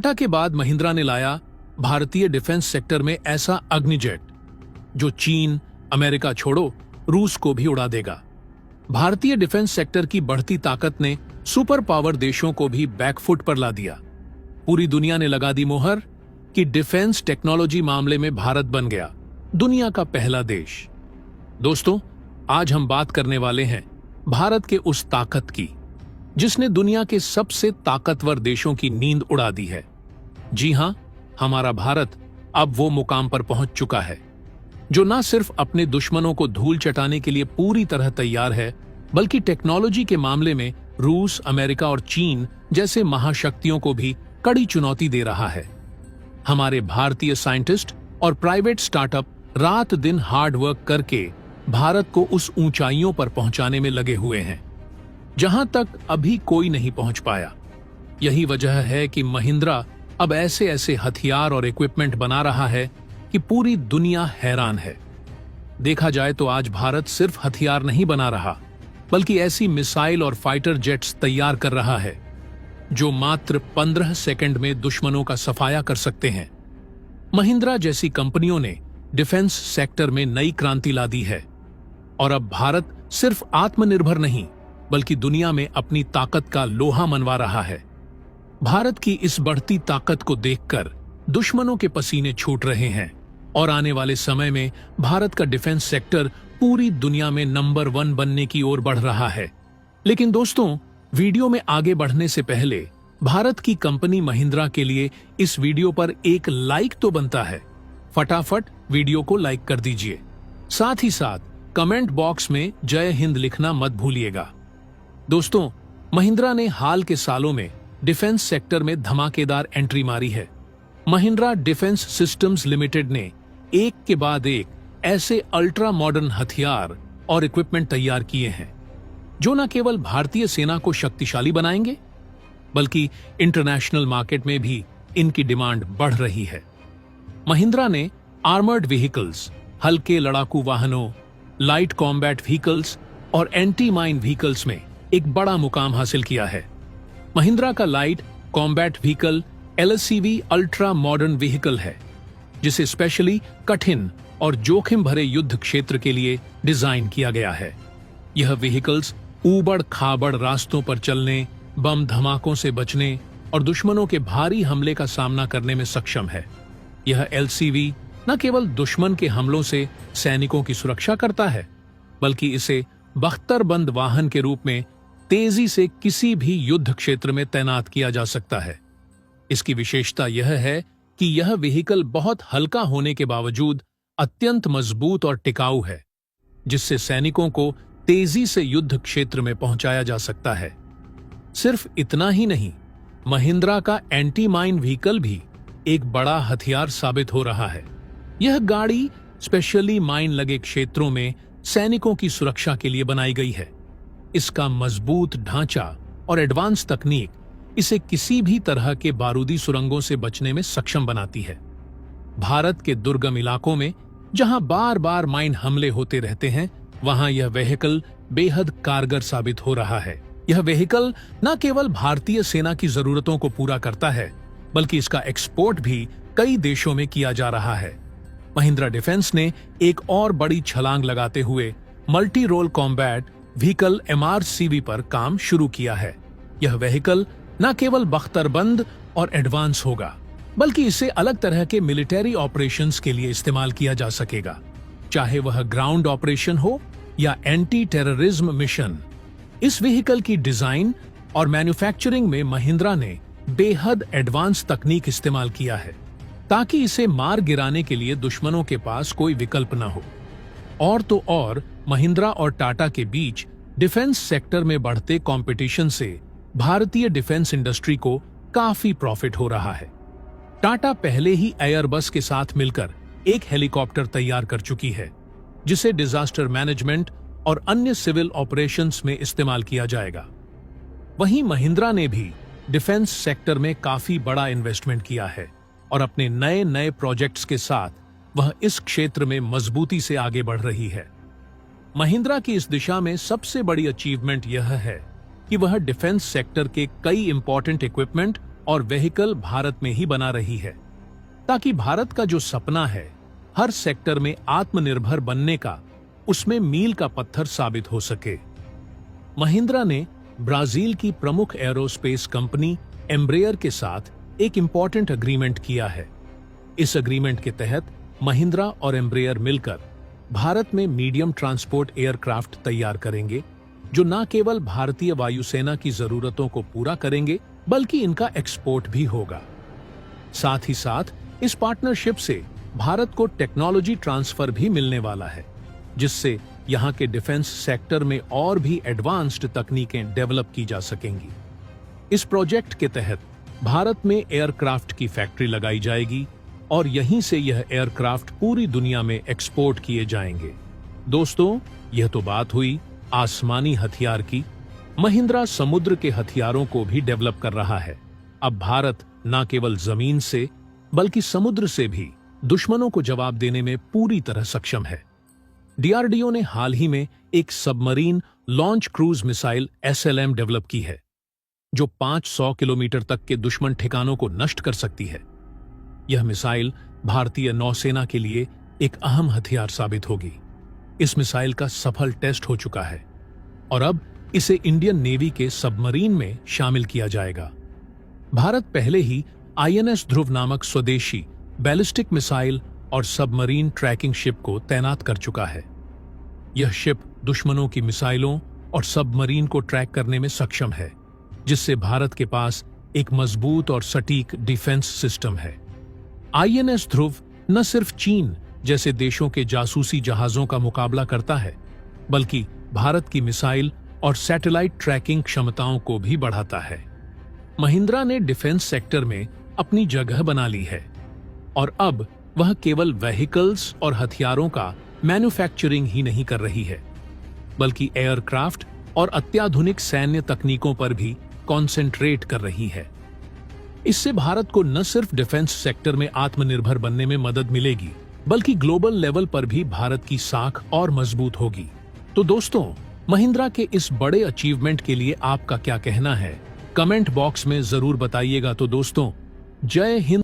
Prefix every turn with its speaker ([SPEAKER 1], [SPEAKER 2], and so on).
[SPEAKER 1] टाटा के बाद महिंद्रा ने लाया भारतीय डिफेंस सेक्टर में ऐसा अग्निजेट जो चीन, अमेरिका छोड़ो रूस को भी उड़ा देगा। भारतीय डिफेंस सेक्टर की बढ़ती ताकत ने सुपर पावर देशों को भी बैकफुट पर ला दिया। पूरी दुनिया ने लगा दी मोहर कि डिफेंस टेक्नोलॉजी मामले में भारत बन गया दुनिया का पहला देश। दोस्तों, आज हम बात करने वाले हैं भारत के उस ताकत की जिसने दुनिया के सबसे ताकतवर देशों की नींद उड़ा दी है। जी हां, हमारा भारत अब वो मुकाम पर पहुंच चुका है जो न सिर्फ अपने दुश्मनों को धूल चटाने के लिए पूरी तरह तैयार है, बल्कि टेक्नोलॉजी के मामले में रूस, अमेरिका और चीन जैसे महाशक्तियों को भी कड़ी चुनौती दे रहा है। हमारे भारतीय साइंटिस्ट और प्राइवेट स्टार्टअप रात दिन हार्ड वर्क करके भारत को उस ऊंचाइयों पर पहुंचाने में लगे हुए हैं जहां तक अभी कोई नहीं पहुंच पाया। यही वजह है कि महिंद्रा अब ऐसे ऐसे हथियार और इक्विपमेंट बना रहा है कि पूरी दुनिया हैरान है। देखा जाए तो आज भारत सिर्फ हथियार नहीं बना रहा, बल्कि ऐसी मिसाइल और फाइटर जेट्स तैयार कर रहा है जो मात्र 15 सेकंड में दुश्मनों का सफाया कर सकते हैं। महिंद्रा जैसी कंपनियों ने डिफेंस सेक्टर में नई क्रांति ला दी है और अब भारत सिर्फ आत्मनिर्भर नहीं, बल्कि दुनिया में अपनी ताकत का लोहा मनवा रहा है। भारत की इस बढ़ती ताकत को देखकर दुश्मनों के पसीने छूट रहे हैं और आने वाले समय में भारत का डिफेंस सेक्टर पूरी दुनिया में नंबर 1 बनने की ओर बढ़ रहा है। लेकिन दोस्तों, वीडियो में आगे बढ़ने से पहले भारत की कंपनी महिंद्रा के लिए इस वीडियो पर एक लाइक तो बनता है। फटाफट वीडियो को लाइक कर दीजिए। साथ ही साथ कमेंट बॉक्स में जय हिंद लिखना मत भूलिएगा। दोस्तों, महिंद्रा ने हाल के सालों में डिफेंस सेक्टर में धमाकेदार एंट्री मारी है। महिंद्रा डिफेंस सिस्टम्स लिमिटेड ने एक के बाद एक ऐसे अल्ट्रा मॉडर्न हथियार और इक्विपमेंट तैयार किए हैं जो न केवल भारतीय सेना को शक्तिशाली बनाएंगे, बल्कि इंटरनेशनल मार्केट में भी इनकी डिमांड बढ़ रही है। महिंद्रा ने आर्मर्ड व्हीकल्स, हल्के लड़ाकू वाहनों, लाइट कॉम्बैट व्हीकल्स और एंटी माइन व्हीकल्स में एक बड़ा मुकाम हासिल किया है। महिंद्रा का light combat vehicle LCV ultra modern vehicle है जिसे स्पेशली कठिन और जोखिम भरे युद्ध क्षेत्र के लिए डिजाइन किया गया है। यह व्हीकल्स ऊबड़ खाबड़ रास्तों पर चलने, बम धमाकों से बचने और दुश्मनों के भारी हमले का सामना करने में सक्षम है। यह LCV न केवल दुश्मन के हमलों से सैनिकों की सुरक्षा करता है, बल्कि इसे बख्तरबंद वाहन के रूप में तेजी से किसी भी युद्ध क्षेत्र में तैनात किया जा सकता है। इसकी विशेषता यह है कि यह व्हीकल बहुत हल्का होने के बावजूद अत्यंत मजबूत और टिकाऊ है, जिससे सैनिकों को तेजी से युद्ध क्षेत्र में पहुंचाया जा सकता है। सिर्फ इतना ही नहीं, महिंद्रा का एंटी माइन व्हीकल भी एक बड़ा हथियार साबित हो रहा है। यह गाड़ी स्पेशली माइन लगे क्षेत्रों में सैनिकों की सुरक्षा के लिए बनाई गई है। इसका मजबूत ढांचा और एडवांस तकनीक इसे किसी भी तरह के बारूदी सुरंगों से बचने में सक्षम बनाती है। भारत के दुर्गम इलाकों में जहां बार बार माइन हमले होते रहते हैं, वहां यह व्हीकल बेहद कारगर साबित हो रहा है। यह व्हीकल न केवल भारतीय सेना की जरूरतों को पूरा करता है, बल्कि इसका एक्सपोर्ट भी कई देशों में किया जा रहा है। महिंद्रा डिफेंस ने एक और बड़ी छलांग लगाते हुए multi role combat vehicle MRCV पर काम शुरू किया है। यह व्हीकल न केवल बख्तरबंद और एडवांस होगा, बल्कि इसे अलग तरह के मिलिट्री ऑपरेशंस के लिए इस्तेमाल किया जा सकेगा, चाहे वह ग्राउंड ऑपरेशन हो या एंटी टेररिज्म मिशन। इस व्हीकल की डिजाइन और मैन्युफैक्चरिंग में महिंद्रा ने बेहद एडवांस तकनीक इस्तेमाल किया है ताकि इसे मार गिराने के लिए दुश्मनों के पास कोई विकल्प न हो। और तो और, महिंद्रा और टाटा के बीच डिफेंस सेक्टर में बढ़ते कंपटीशन से भारतीय डिफेंस इंडस्ट्री को काफी प्रॉफिट हो रहा है। टाटा पहले ही एयरबस के साथ मिलकर एक हेलीकॉप्टर तैयार कर चुकी है जिसे डिजास्टर मैनेजमेंट और अन्य सिविल ऑपरेशंस में इस्तेमाल किया जाएगा। वहीं महिंद्रा ने भी डिफेंस सेक्टर में काफी बड़ा इन्वेस्टमेंट किया है और अपने नए नए प्रोजेक्ट्स के साथ वह इस क्षेत्र में मजबूती से आगे बढ़ रही है। महिंद्रा की इस दिशा में सबसे बड़ी अचीवमेंट यह है कि वह डिफेंस सेक्टर के कई इंपॉर्टेंट इक्विपमेंट और व्हीकल भारत में ही बना रही है, ताकि भारत का जो सपना है हर सेक्टर में आत्मनिर्भर बनने का, उसमें मील का पत्थर साबित हो सके। महिंद्रा ने ब्राजील की प्रमुख एरोस्पेस कंपनी एम्ब्रेयर के साथ एक इंपॉर्टेंट एग्रीमेंट किया है। इस एग्रीमेंट के तहत महिंद्रा और एम्ब्रेयर मिलकर भारत में मीडियम ट्रांसपोर्ट एयरक्राफ्ट तैयार करेंगे, जो न केवल भारतीय वायुसेना की जरूरतों को पूरा करेंगे बल्कि इनका एक्सपोर्ट भी होगा। साथ ही साथ इस पार्टनरशिप से भारत को टेक्नोलॉजी ट्रांसफर भी मिलने वाला है, जिससे यहाँ के डिफेंस सेक्टर में और भी एडवांस्ड तकनीकें डेवलप की जा सकेंगी। इस प्रोजेक्ट के तहत भारत में एयरक्राफ्ट की फैक्ट्री लगाई जाएगी और यहीं से यह एयरक्राफ्ट पूरी दुनिया में एक्सपोर्ट किए जाएंगे। दोस्तों, यह तो बात हुई आसमानी हथियार की। महिंद्रा समुद्र के हथियारों को भी डेवलप कर रहा है। अब भारत न केवल जमीन से बल्कि समुद्र से भी दुश्मनों को जवाब देने में पूरी तरह सक्षम है। डीआरडीओ ने हाल ही में एक submarine launch cruise missile SLM develop की है, जो 500 किलोमीटर तक के दुश्मन ठिकानों को नष्ट कर सकती है। यह मिसाइल भारतीय नौसेना के लिए एक अहम हथियार साबित होगी। इस मिसाइल का सफल टेस्ट हो चुका है और अब इसे इंडियन नेवी के सबमरीन में शामिल किया जाएगा। भारत पहले ही INS ध्रुव नामक स्वदेशी बैलिस्टिक मिसाइल और सबमरीन ट्रैकिंग शिप को तैनात कर चुका है। यह शिप दुश्मनों की मिसाइलों और सबमरीन को ट्रैक करने में सक्षम है, जिससे भारत के पास एक मजबूत और सटीक डिफेंस सिस्टम है। INS ध्रुव न सिर्फ चीन जैसे देशों के जासूसी जहाजों का मुकाबला करता है, बल्कि भारत की मिसाइल और सैटेलाइट ट्रैकिंग क्षमताओं को भी बढ़ाता है। महिंद्रा ने डिफेंस सेक्टर में अपनी जगह बना ली है और अब वह केवल व्हीकल्स और हथियारों का मैन्युफैक्चरिंग ही नहीं कर रही है, बल्कि एयरक्राफ्ट और अत्याधुनिक सैन्य तकनीकों पर भी कॉन्सेंट्रेट कर रही है। इससे भारत को न सिर्फ डिफेंस सेक्टर में आत्मनिर्भर बनने में मदद मिलेगी, बल्कि ग्लोबल लेवल पर भी भारत की साख और मजबूत होगी। तो दोस्तों, महिंद्रा के इस बड़े अचीवमेंट के लिए आपका क्या कहना है? कमेंट बॉक्स में जरूर बताइएगा। तो दोस्तों, जय हिंद।